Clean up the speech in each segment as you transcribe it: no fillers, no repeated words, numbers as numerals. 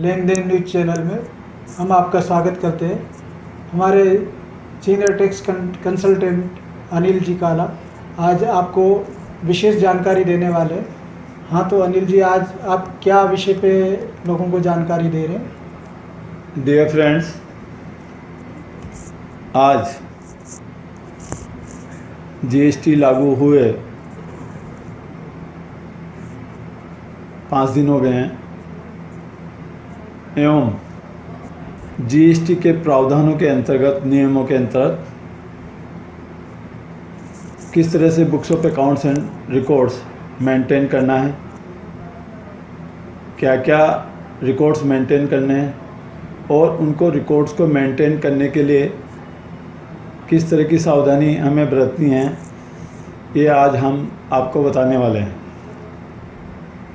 लेन then news channel में हम आपका स्वागत करते हैं। हमारे senior tax consultant Anil ji काला आज आपको विशेष जानकारी देने वाले हैं। हाँ, तो अनिल जी, आज आप क्या विषय पे लोगों को जानकारी दे रहे हैं? डियर फ्रेंड्स, आज जीएसटी लागू हुए 5 दिन हो गए हैं एवं जीएसटी के प्रावधानों के अंतर्गत, नियमों के अंतर्गत किस तरह से books of accounts and records maintain करना है, क्या क्या रिकॉर्ड्स मेंटेन करने हैं और उनको रिकॉर्ड्स को मेंटेन करने के लिए किस तरह की सावधानी हमें बरतनी है, ये आज हम आपको बताने वाले हैं।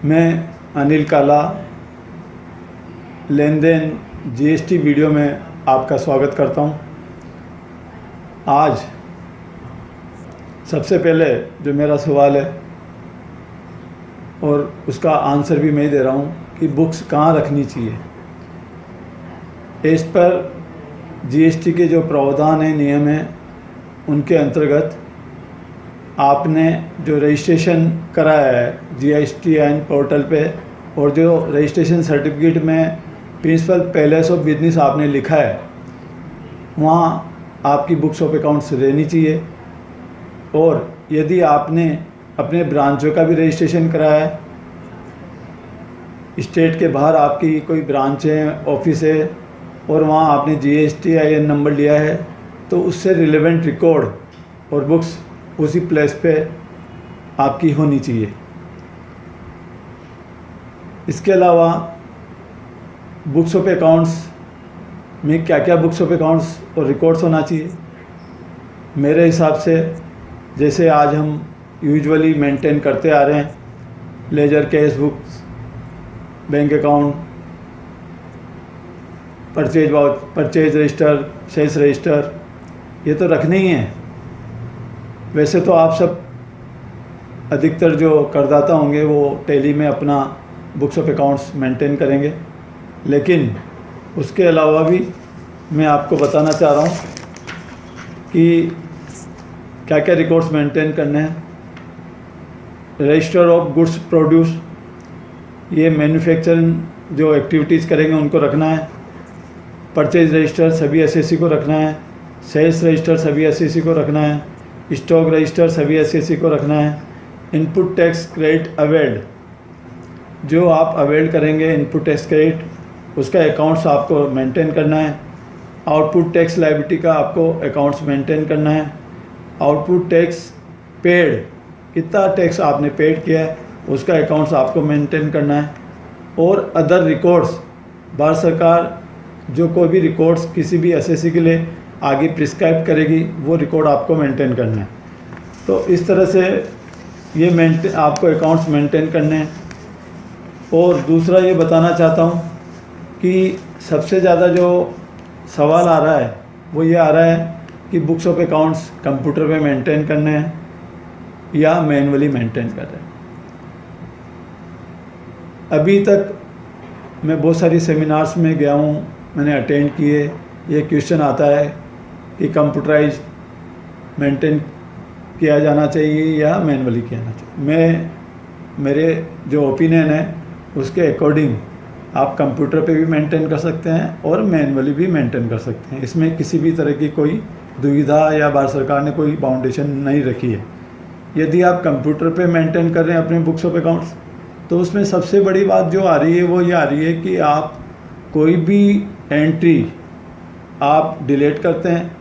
मैं अनिल काला लेन देन जीएसटी वीडियो में आपका स्वागत करता हूं। आज सबसे पहले जो मेरा सवाल है और उसका आंसर भी मैं ही दे रहा हूं कि बुक्स कहाँ रखनी चाहिए। इस पर जीएसटी के जो प्रावधान हैं, नियम हैं, उनके अंतर्गत आपने जो रजिस्ट्रेशन कराया है जीएसटीआईएन पोर्टल पे और जो रजिस्ट्रेशन सर्टिफिकेट में प्रिंसिपल पैलेस ऑफ बिजनेस आपने लिखा है, वहाँ आपकी बुक्स ऑफ अकाउंट्स रहनी चाहिए। और यदि आपने अपने ब्रांचों का भी रजिस्ट्रेशन कराया है, स्टेट के बाहर आपकी कोई ब्रांच है, ऑफिस है और वहाँ आपने जीएसटीआईएन नंबर लिया है, तो उससे रिलेवेंट रिकॉर्ड और बुक्स उसी प्लेस पे आपकी होनी चाहिए। इसके अलावा बुक्स ऑफ अकाउंट्स में क्या क्या बुक्स ऑफ अकाउंट्स और रिकॉर्ड्स होना चाहिए, मेरे हिसाब से जैसे आज हम यूजुअली मेंटेन करते आ रहे हैं, ledger cash books, bank account, purchase register, sales register, ये तो रखने ही हैं। वैसे तो आप सब अधिकतर जो करदाता होंगे वो टैली में अपना बुक्स ऑफ अकाउंट्स मेंटेन करेंगे, लेकिन उसके अलावा भी मैं आपको बताना चाह रहा हूँ कि क्या क्या रिकॉर्ड्स मेंटेन करने हैं। रजिस्टर ऑफ गुड्स प्रोड्यूस, ये मैन्युफैक्चरिंग जो एक्टिविटीज़ करेंगे उनको रखना है। परचेज रजिस्टर सभी एसएससी को रखना है। सेल्स रजिस्टर सभी एसएससी को रखना है। स्टॉक रजिस्टर सभी एसएससी को रखना है। इनपुट टैक्स क्रेडिट अवेल्ड, जो आप अवेल्ड करेंगे इनपुट टैक्स क्रेडिट, उसका अकाउंट्स आपको मेंटेन करना है। आउटपुट टैक्स लायबिलिटी का आपको अकाउंट्स मेंटेन करना है। आउटपुट टैक्स पेड, कितना टैक्स आपने पेड किया है, उसका अकाउंट्स आपको मेंटेन करना है। और अदर रिकॉर्ड्स, भारत सरकार जो कोई भी रिकॉर्ड्स किसी भी एसएससी के लिए आगे प्रिस्क्राइब करेगी, वो रिकॉर्ड आपको मेंटेन करना है। तो इस तरह से ये आपको अकाउंट्स मेंटेन करने हैं। और दूसरा ये बताना चाहता हूँ कि सबसे ज़्यादा जो सवाल आ रहा है वो ये आ रहा है कि बुक्स ऑफ अकाउंट्स कंप्यूटर पे मेंटेन करने हैं या मैनुअली मेंटेन कर रहे हैं। अभी तक मैं बहुत सारी सेमिनार्स में गया हूँ, मैंने अटेंड किए। ये क्वेश्चन आता है कि कंप्यूटराइज मेंटेन किया जाना चाहिए या मैनुअली किया जाना चाहिए। मेरे जो ओपिनियन है उसके अकॉर्डिंग आप कंप्यूटर पे भी मेंटेन कर सकते हैं और मैनुअली भी मेंटेन कर सकते हैं। इसमें किसी भी तरह की कोई दुविधा या भारत सरकार ने कोई बाउंडेशन नहीं रखी है। यदि आप कंप्यूटर पे मेंटेन कर रहे हैं अपने बुक्स ऑफ अकाउंट्स, तो उसमें सबसे बड़ी बात जो आ रही है वो ये आ रही है कि आप कोई भी एंट्री आप डिलीट करते हैं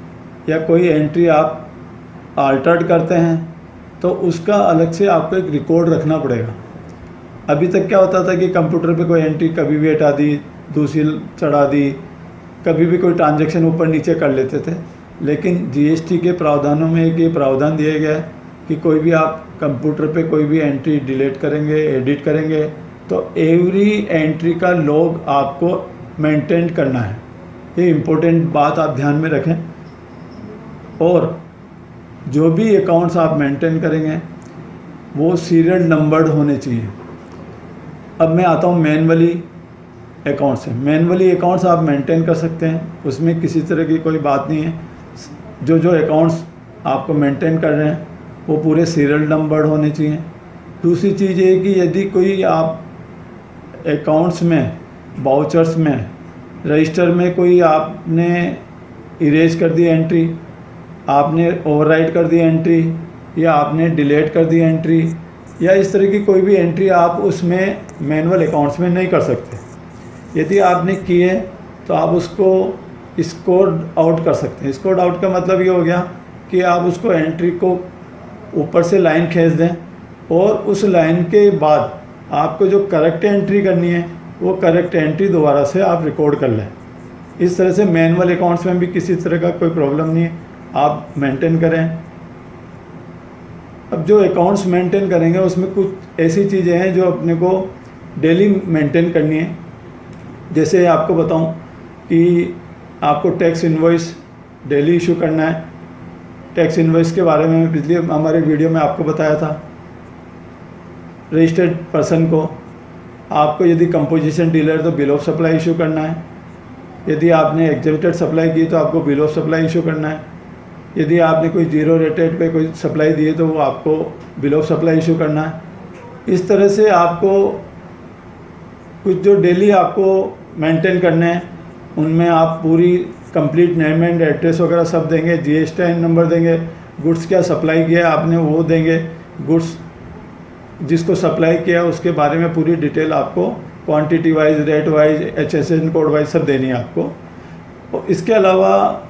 या कोई एंट्री आप अल्टर्ड करते हैं, तो उसका अलग से आपको एक रिकॉर्ड रखना पड़ेगा। अभी तक क्या होता था कि कंप्यूटर पे कोई एंट्री कभी भी हटा दी, दूसरी चढ़ा दी, कभी भी कोई ट्रांजैक्शन ऊपर नीचे कर लेते थे। लेकिन जीएसटी के प्रावधानों में एक ये प्रावधान दिया गया है कि कोई भी आप कंप्यूटर पे कोई भी एंट्री डिलीट करेंगे, एडिट करेंगे, तो एवरी एंट्री का लॉग आपको मेंटेन करना है। ये इम्पोर्टेंट बात आप ध्यान में रखें। और जो भी अकाउंट्स आप मेंटेन करेंगे वो सीरियल नंबर्ड होने चाहिए। अब मैं आता हूँ मैनुअली अकाउंट्स हैं। मैनुअली अकाउंट्स आप मेंटेन कर सकते हैं, उसमें किसी तरह की कोई बात नहीं है। जो जो अकाउंट्स आपको मेंटेन कर रहे हैं वो पूरे सीरियल नंबर होने चाहिए। दूसरी चीज़ ये कि यदि कोई आप अकाउंट्स में, वाउचर्स में, रजिस्टर में कोई आपने इरेज कर दी एंट्री, आपने ओवरराइट कर दी एंट्री, या आपने डिलीट कर दी एंट्री, या इस तरह की कोई भी एंट्री आप उसमें मैनुअल अकाउंट्स में नहीं कर सकते। यदि आपने की है तो आप उसको स्कोर आउट कर सकते हैं। स्कोर आउट का मतलब ये हो गया कि आप उसको एंट्री को ऊपर से लाइन खींच दें और उस लाइन के बाद आपको जो करेक्ट एंट्री करनी है वो करेक्ट एंट्री दोबारा से आप रिकॉर्ड कर लें। इस तरह से मैनुअल अकाउंट्स में भी किसी तरह का कोई प्रॉब्लम नहीं है, आप मेंटेन करें। अब जो अकाउंट्स मेंटेन करेंगे उसमें कुछ ऐसी चीज़ें हैं जो अपने को डेली मेंटेन करनी है। जैसे आपको बताऊं कि आपको टैक्स इनवॉइस डेली इशू करना है। टैक्स इनवॉइस के बारे में पिछले हमारे वीडियो में आपको बताया था। रजिस्टर्ड पर्सन को आपको यदि कंपोजिशन डीलर तो बिल ऑफ सप्लाई इशू करना है। यदि आपने एग्जीक्यूटेड सप्लाई की तो आपको बिल ऑफ सप्लाई इशू करना है। यदि आपने कोई जीरो रेटेड पे कोई सप्लाई दी है तो वो आपको बिल ऑफ सप्लाई इशू करना है। इस तरह से आपको कुछ जो डेली आपको मेंटेन करने हैं उनमें आप पूरी कंप्लीट नेम एंड एड्रेस वगैरह सब देंगे, GSTN नंबर देंगे, गुड्स क्या सप्लाई किया आपने वो देंगे, गुड्स जिसको सप्लाई किया उसके बारे में पूरी डिटेल आपको quantity wise, rate wise, HSN code wise सब देनी है आपको। और इसके अलावा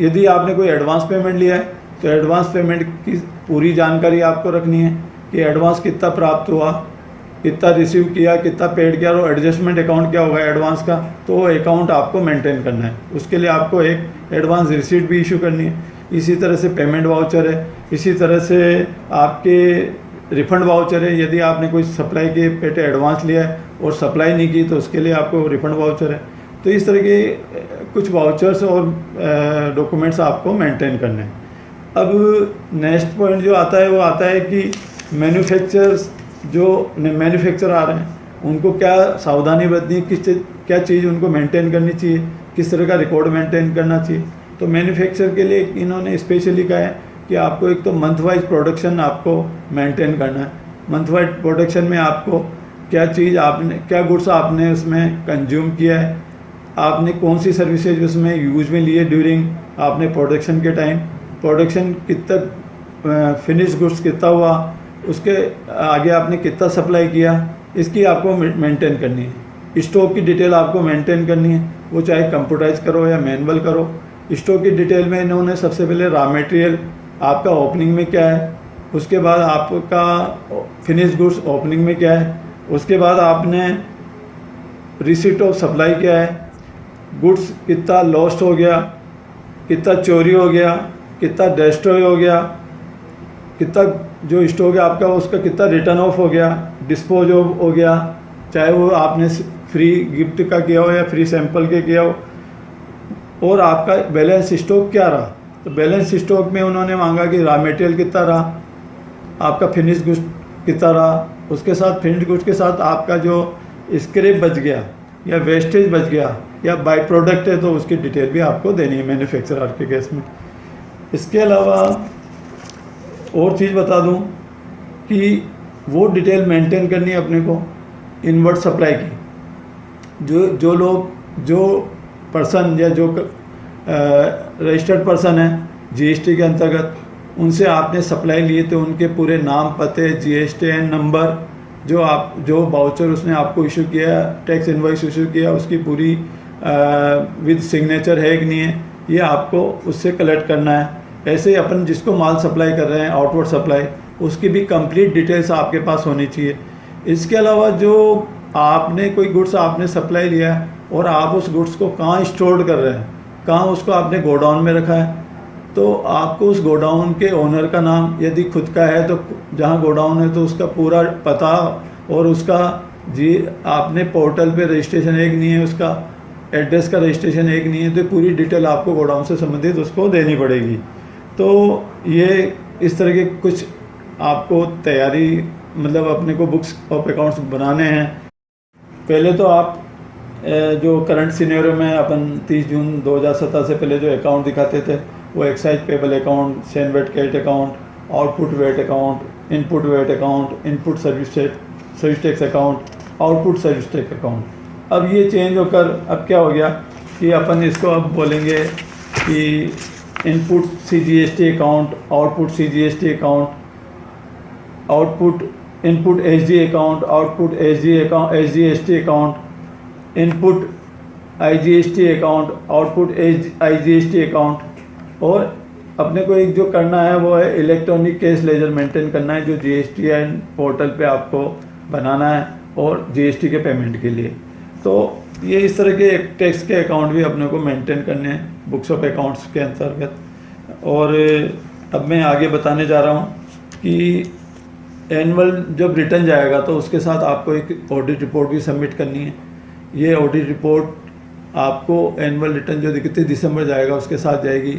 यदि आपने कोई एडवांस पेमेंट लिया है तो एडवांस पेमेंट की पूरी जानकारी आपको रखनी है कि एडवांस कितना प्राप्त हुआ, कितना रिसीव किया, कितना पेड किया, और एडजस्टमेंट अकाउंट क्या होगा एडवांस का, तो वो अकाउंट आपको मेंटेन करना है। उसके लिए आपको एक एडवांस रिसीट भी इशू करनी है। इसी तरह से पेमेंट वाउचर है, इसी तरह से आपके रिफ़ंड वाउचर है। यदि आपने कोई सप्लाई के पेटे एडवांस लिया है और सप्लाई नहीं की तो उसके लिए आपको रिफ़ंड वाउचर है। तो इस तरह के कुछ वाउचर्स और डॉक्यूमेंट्स आपको मेंटेन करने हैं। अब नेक्स्ट पॉइंट जो आता है वो आता है कि मैन्युफैक्चरर्स जो मैन्युफैक्चर आ रहे हैं उनको क्या सावधानी बरतनी है, क्या चीज़ उनको मेंटेन करनी चाहिए, किस तरह का रिकॉर्ड मेंटेन करना चाहिए। तो मैन्युफैक्चर के लिए इन्होंने स्पेशली कहा है कि आपको एक तो मंथ वाइज प्रोडक्शन आपको मेंटेन करना है। मंथ वाइज प्रोडक्शन में आपको क्या चीज़ आपने, क्या गुड्स आपने उसमें कंज्यूम किया है, आपने कौन सी सर्विसेज उसमें यूज में लिए ड्यूरिंग आपने प्रोडक्शन के टाइम, प्रोडक्शन कितना फिनिश गुड्स कितना हुआ, उसके आगे आपने कितना सप्लाई किया, इसकी आपको मेंटेन करनी है। स्टॉक की डिटेल आपको मेंटेन करनी है, वो चाहे कंप्यूटराइज करो या मैनुअल करो। स्टॉक की डिटेल में इन्होंने सबसे पहले रॉ मटेरियल आपका ओपनिंग में क्या है, उसके बाद आपका फिनिश गुड्स ओपनिंग में क्या है, उसके बाद आपने रिसीट ऑफ सप्लाई क्या है, गुड्स कितना लॉस्ट हो गया, कितना चोरी हो गया, कितना डिस्ट्रॉय हो गया, कितना जो स्टॉक है आपका उसका कितना रिटर्न ऑफ हो गया, डिस्पोज ऑफ हो गया, चाहे वो आपने फ्री गिफ्ट का किया हो या फ्री सैंपल के किया हो, और आपका बैलेंस स्टॉक क्या रहा। तो बैलेंस स्टॉक में उन्होंने मांगा कि रॉ मटेरियल कितना रहा, आपका फिनिश गुड्स कितना रहा, उसके साथ फिनिश गुड्स के साथ आपका जो स्क्रैप बच गया या वेस्टेज बच गया या बाई प्रोडक्ट है तो उसकी डिटेल भी आपको देनी है मैन्युफैक्चरर के केस में। इसके अलावा और चीज़ बता दूं कि वो डिटेल मेंटेन करनी है अपने को इनवर्ड सप्लाई की। जो पर्सन या जो रजिस्टर्ड पर्सन है GST के अंतर्गत, उनसे आपने सप्लाई लिए तो उनके पूरे नाम, पते, GSTN नंबर, जो वाउचर उसने आपको इशू किया, टैक्स इनवॉइस इशू किया, उसकी पूरी विद सिग्नेचर है कि नहीं है, ये आपको उससे कलेक्ट करना है। ऐसे ही अपन जिसको माल सप्लाई कर रहे हैं आउटवर्ड सप्लाई, उसकी भी कंप्लीट डिटेल्स आपके पास होनी चाहिए। इसके अलावा जो आपने कोई गुड्स आपने सप्लाई लिया है और आप उस गुड्स को कहाँ स्टोर कर रहे हैं, कहाँ उसको आपने गोडाउन में रखा है, तो आपको उस गोडाउन के ओनर का नाम, यदि खुद का है तो जहाँ गोडाउन है तो उसका पूरा पता और उसका आपने पोर्टल पे रजिस्ट्रेशन एक नहीं है, उसका एड्रेस का रजिस्ट्रेशन एक नहीं है, तो पूरी डिटेल आपको गोडाउन से संबंधित उसको देनी पड़ेगी। तो ये इस तरह के कुछ आपको तैयारी, मतलब अपने को बुक्स ऑफ अकाउंट्स बनाने हैं। पहले तो आप जो करंट सिनेरियो में अपन 30 जून 2017 से पहले जो अकाउंट दिखाते थे वो excise payable account, CENVAT कैट account, output VAT account, input VAT account, input service tax account, output service tax account. अब ये चेंज होकर अब क्या हो गया कि अपन इसको अब बोलेंगे कि input CGST account, output CGST account, output input SD account, output SGST account, input IGST account, output IGST account. और अपने को एक जो करना है वो है इलेक्ट्रॉनिक कैश लेजर मेंटेन करना है, जो GSTN पोर्टल पे आपको बनाना है और GST के पेमेंट के लिए। तो ये इस तरह के टैक्स के अकाउंट भी अपने को मेंटेन करने हैं बुक्स ऑफ अकाउंट्स के अंतर्गत। और अब मैं आगे बताने जा रहा हूँ कि एनुअल जब रिटर्न जाएगा तो उसके साथ आपको एक ऑडिट रिपोर्ट भी सबमिट करनी है। ये ऑडिट रिपोर्ट आपको एनुअल रिटर्न जो 31 दिसंबर जाएगा उसके साथ जाएगी।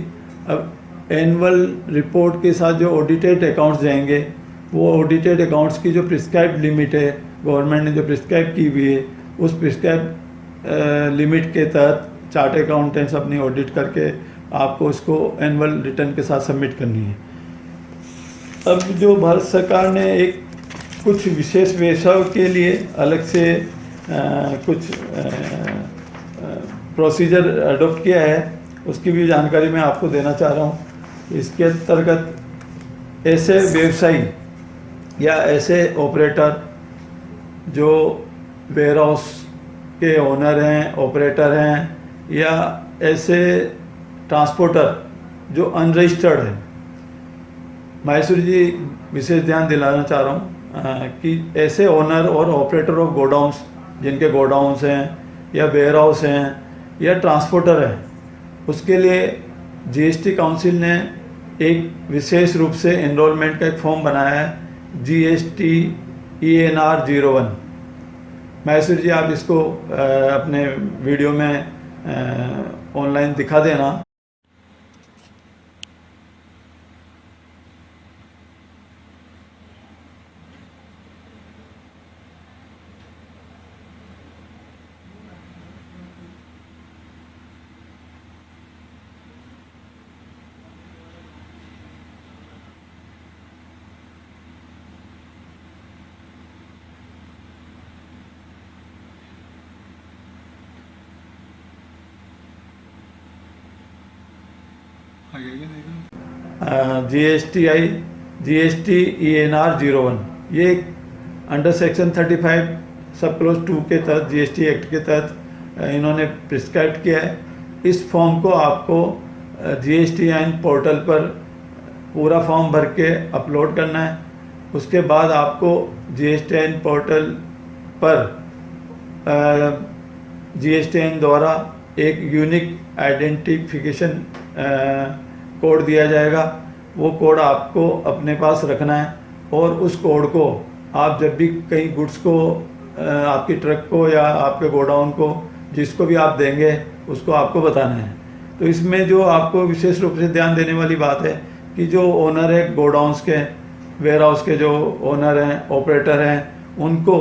अब एनुअल रिपोर्ट के साथ जो ऑडिटेड अकाउंट्स जाएंगे वो ऑडिटेड अकाउंट्स की जो प्रिस्क्राइब लिमिट है, गवर्नमेंट ने जो प्रिस्क्राइब की हुई है, उस प्रिस्क्राइब लिमिट के तहत चार्ट अकाउंटेंट्स अपनी ऑडिट करके आपको उसको एनुअल रिटर्न के साथ सबमिट करनी है। अब जो भारत सरकार ने एक कुछ विशेष व्यवसायों के लिए अलग से कुछ प्रोसीजर अडॉप्ट किया है, उसकी भी जानकारी मैं आपको देना चाह रहा हूँ। इसके अंतर्गत ऐसे व्यवसायी या ऐसे ऑपरेटर जो वेयर हाउस के ओनर हैं, ऑपरेटर हैं, या ऐसे ट्रांसपोर्टर जो अनरजिस्टर्ड हैं, माहेश्वरी जी विशेष ध्यान दिलाना चाह रहा हूँ कि ऐसे ओनर और ऑपरेटर ऑफ गोडाउंस, जिनके गोडाउंस हैं या वेयर हाउस हैं या ट्रांसपोर्टर हैं, उसके लिए GST काउंसिल ने एक विशेष रूप से एनरोलमेंट का एक फॉर्म बनाया है, GST ENR 01। माहेश्वरी जी आप इसको अपने वीडियो में ऑनलाइन दिखा देना। GST ENR 01 ये अंडर सेक्शन 35 सब क्लोज 2 के तहत GST एक्ट के तहत इन्होंने प्रिस्क्राइब किया है। इस फॉर्म को आपको GSTN पोर्टल पर पूरा फॉर्म भर के अपलोड करना है। उसके बाद आपको GSTN पोर्टल पर GSTN द्वारा एक यूनिक आइडेंटिफिकेशन कोड दिया जाएगा। वो कोड आपको अपने पास रखना है और उस कोड को आप जब भी कहीं गुड्स को आपकी ट्रक को या आपके गोडाउन को जिसको भी आप देंगे उसको आपको बताना है। तो इसमें जो आपको विशेष रूप से ध्यान देने वाली बात है कि जो ओनर है गोडाउंस के, वेयर हाउस के जो ओनर हैं, ऑपरेटर हैं, उनको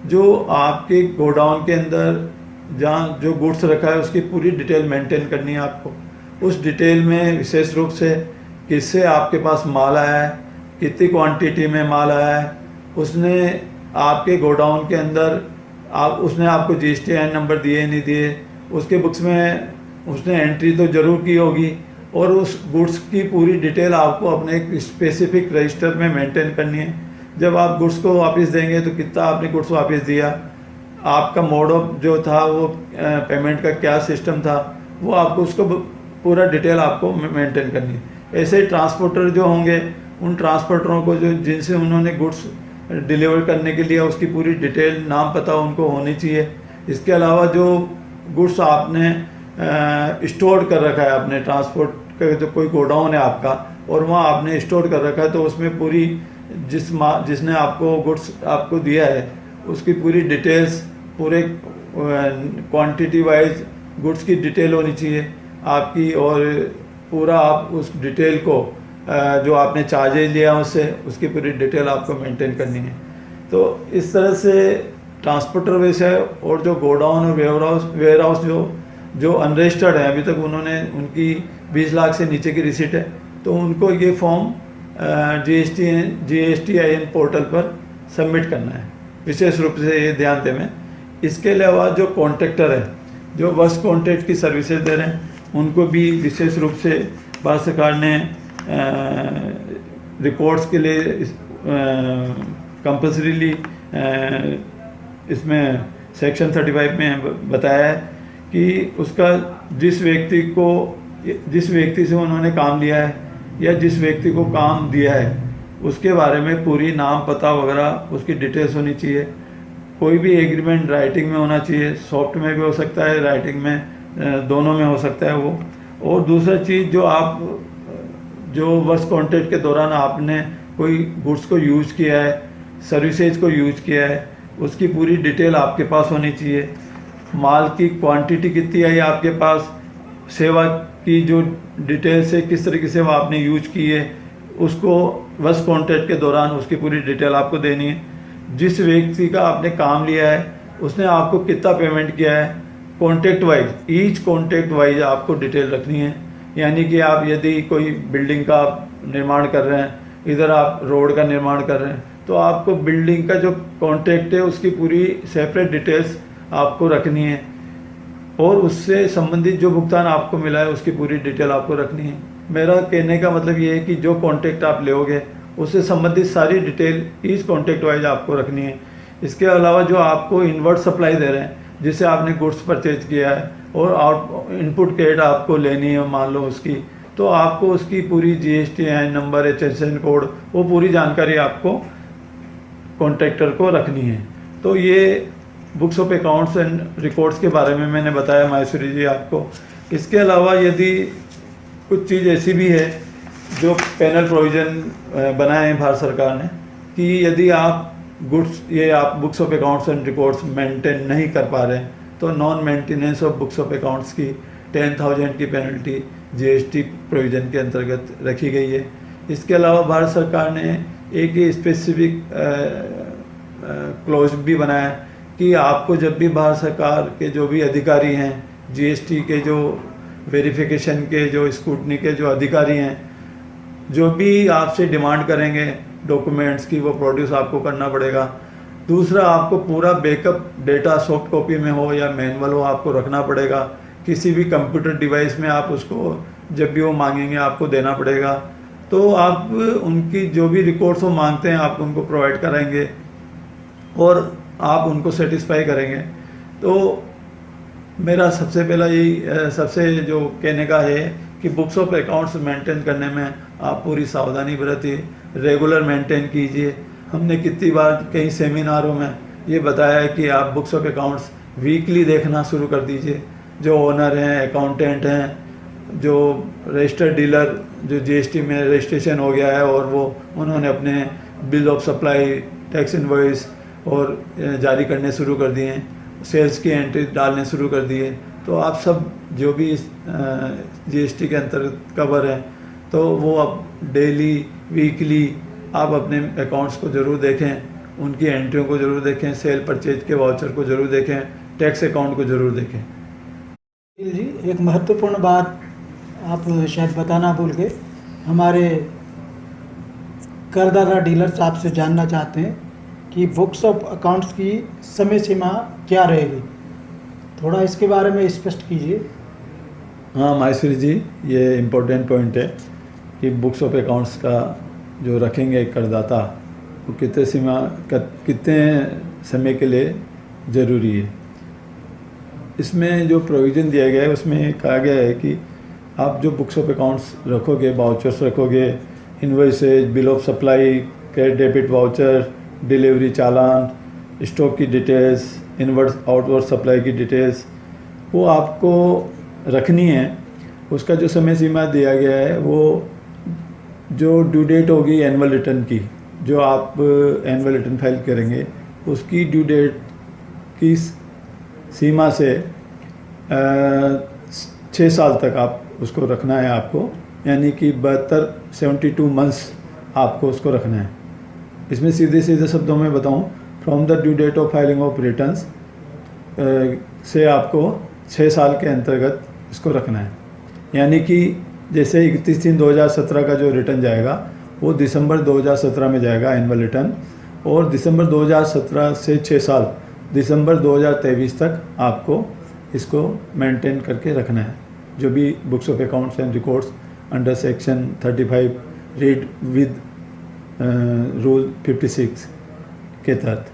जो आपके गोडाउन के अंदर जहाँ जो गुड्स रखा है उसकी पूरी डिटेल मेंटेन करनी है आपको। उस डिटेल में विशेष रूप से किससे आपके पास माल आया है, कितनी क्वांटिटी में माल आया है, उसने आपके गोडाउन के अंदर उसने आपको GSTN नंबर दिए नहीं दिए, उसके बुक्स में उसने एंट्री तो ज़रूर की होगी, और उस गुड्स की पूरी डिटेल आपको अपने एक स्पेसिफिक रजिस्टर में मेंटेन करनी है। जब आप गुड्स को वापस देंगे तो कितना आपने गुड्स वापस दिया, आपका मोड ऑफ जो था वो पेमेंट का क्या सिस्टम था, वो आपको उसको पूरा डिटेल आपको मेंटेन करनी है। ऐसे ट्रांसपोर्टर जो होंगे उन ट्रांसपोर्टरों को जो जिनसे उन्होंने गुड्स डिलीवर करने के लिए उसकी पूरी डिटेल, नाम पता उनको होनी चाहिए। इसके अलावा जो गुड्स आपने स्टोर कर रखा है अपने ट्रांसपोर्ट का, जो कोई गोडाउन है आपका और वहाँ आपने स्टोर कर रखा है, तो उसमें पूरी जिसने आपको गुड्स आपको दिया है उसकी पूरी डिटेल्स, पूरे क्वांटिटी वाइज गुड्स की डिटेल होनी चाहिए आपकी, और पूरा आप उस डिटेल को जो आपने चार्जेज लिया उससे उसकी पूरी डिटेल आपको मेंटेन करनी है। तो इस तरह से ट्रांसपोर्टर वैसे है, और जो गोडाउन और वेयर हाउस जो अनरजिस्टर्ड है, अभी तक उन्होंने उनकी 20 लाख से नीचे की रिसीट है, तो उनको ये फॉर्म GSTIN पोर्टल पर सबमिट करना है, विशेष रूप से ये ध्यान दें। मैं इसके अलावा जो कॉन्ट्रैक्टर है, जो बस कॉन्ट्रैक्ट की सर्विसेज दे रहे हैं, उनको भी विशेष रूप से भारत सरकार ने रिपोर्ट्स के लिए कंपल्सरीली इसमें सेक्शन 35 में बताया है कि उसका जिस व्यक्ति से उन्होंने काम लिया है या जिस व्यक्ति को काम दिया है, उसके बारे में पूरी नाम पता वगैरह उसकी डिटेल्स होनी चाहिए। कोई भी एग्रीमेंट राइटिंग में होना चाहिए, सॉफ्ट में भी हो सकता है, राइटिंग में, दोनों में हो सकता है वो। और दूसरा चीज़, जो बस कॉन्ट्रैक्ट के दौरान आपने कोई गुड्स को यूज़ किया है, सर्विसेज को यूज़ किया है, उसकी पूरी डिटेल आपके पास होनी चाहिए। माल की क्वांटिटी कितनी आई आपके पास, सेवा की जो डिटेल्स है, किस तरीके से वो आपने यूज की है, उसको बस कॉन्ट्रैक्ट के दौरान उसकी पूरी डिटेल आपको देनी है। जिस व्यक्ति का आपने काम लिया है, उसने आपको कितना पेमेंट किया है, contract wise, each contract wise आपको डिटेल रखनी है। यानी कि आप यदि कोई बिल्डिंग का निर्माण कर रहे हैं, इधर आप रोड का निर्माण कर रहे हैं, तो आपको बिल्डिंग का जो कॉन्ट्रैक्ट है उसकी पूरी सेपरेट डिटेल्स आपको रखनी है, और उससे संबंधित जो भुगतान आपको मिला है उसकी पूरी डिटेल आपको रखनी है। मेरा कहने का मतलब ये है कि जो कॉन्ट्रैक्ट आप लोगे उससे संबंधित सारी डिटेल ईच कॉन्ट्रैक्ट वाइज आपको रखनी है। इसके अलावा जो आपको इनवर्ट सप्लाई दे रहे हैं, जिससे आपने गुड्स परचेज किया है और आउट इनपुट कैड आपको लेनी है मान लो उसकी, तो आपको उसकी पूरी GSTIN नंबर, HSN कोड, वो पूरी जानकारी आपको कॉन्ट्रैक्टर को रखनी है। तो ये books of accounts and records के बारे में मैंने बताया माहेश्वरी जी आपको। इसके अलावा यदि कुछ चीज़ ऐसी भी है जो पैनल प्रोविज़न बनाए हैं भारत सरकार ने, कि यदि आप आप books of accounts and records maintain नहीं कर पा रहे हैं, तो non maintenance of books of accounts की 10,000 की पेनल्टी GST प्रोविज़न के अंतर्गत रखी गई है। इसके अलावा भारत सरकार ने एक स्पेसिफिक क्लॉज भी बनाया कि आपको जब भी भारत सरकार के जो भी अधिकारी हैं, GST के जो वेरिफिकेशन के, जो स्क्रूटनी के जो अधिकारी हैं, जो भी आपसे डिमांड करेंगे डॉक्यूमेंट्स की, वो प्रोड्यूस आपको करना पड़ेगा। दूसरा, आपको पूरा बैकअप डेटा सॉफ्ट कॉपी में हो या मैनुअल हो, आपको रखना पड़ेगा। किसी भी कंप्यूटर डिवाइस में आप उसको जब भी वो मांगेंगे आपको देना पड़ेगा। तो आप उनकी जो भी रिकॉर्ड्स वो मांगते हैं आप उनको प्रोवाइड कराएंगे और आप उनको सेटिस्फाई करेंगे। तो मेरा सबसे पहला यही सबसे जो कहने का है कि बुक्स ऑफ अकाउंट्स मेंटेन करने में आप पूरी सावधानी बरतिए, रेगुलर मेंटेन कीजिए। हमने कितनी बार कई सेमिनारों में ये बताया है कि आप बुक्स ऑफ अकाउंट्स वीकली देखना शुरू कर दीजिए। जो ओनर हैं, अकाउंटेंट हैं, जो रजिस्टर्ड डीलर जो GST में रजिस्ट्रेशन हो गया है और वो उन्होंने अपने bill of supply, tax invoice और जारी करने शुरू कर दिए हैं, सेल्स की एंट्री डालने शुरू कर दिए। तो आप सब जो भी GST के अंतर्गत कवर हैं, तो वो अब डेली, वीकली आप अपने अकाउंट्स को ज़रूर देखें, उनकी एंट्रियों को ज़रूर देखें, सेल परचेज के वाउचर को ज़रूर देखें, टैक्स अकाउंट को ज़रूर देखें। जी, एक महत्वपूर्ण बात आप शायद बताना भूल गए। हमारे करदाता डीलर्स आपसे जानना चाहते हैं कि बुक्स ऑफ अकाउंट्स की समय सीमा क्या रहेगी, थोड़ा इसके बारे में स्पष्ट कीजिए। हाँ माहेश्वरी जी, ये इम्पोर्टेंट पॉइंट है कि बुक्स ऑफ अकाउंट्स का जो रखेंगे करदाता, वो कितने समय के लिए ज़रूरी है। इसमें जो प्रोविज़न दिया गया है उसमें कहा गया है कि आप जो बुक्स ऑफ अकाउंट्स रखोगे, वाउचर्स रखोगे, invoices, bill of supply, credit debit voucher, delivery challan, stock की डिटेल्स, इनवर्ड आउटवर्ड सप्लाई की डिटेल्स, वो आपको रखनी है। उसका जो समय सीमा दिया गया है वो जो ड्यू डेट होगी एनुअल रिटर्न की, जो आप एनुअल रिटर्न फाइल करेंगे, उसकी ड्यू डेट की सीमा से 6 साल तक आप उसको रखना है आपको, यानी कि 72 मंथ्स आपको उसको रखना है। इसमें सीधे सीधे शब्दों में बताऊं from the due date of filing of returns से आपको 6 साल के अंतर्गत इसको रखना है। यानी कि जैसे 31/3/2017 का जो रिटर्न जाएगा वो दिसंबर 2017 में जाएगा एनुअल रिटर्न, और दिसंबर 2017 से 6 साल दिसंबर 2023 तक आपको इसको मेंटेन करके रखना है। जो भी books of accounts and records under section 35 read with rule 56 के तहत।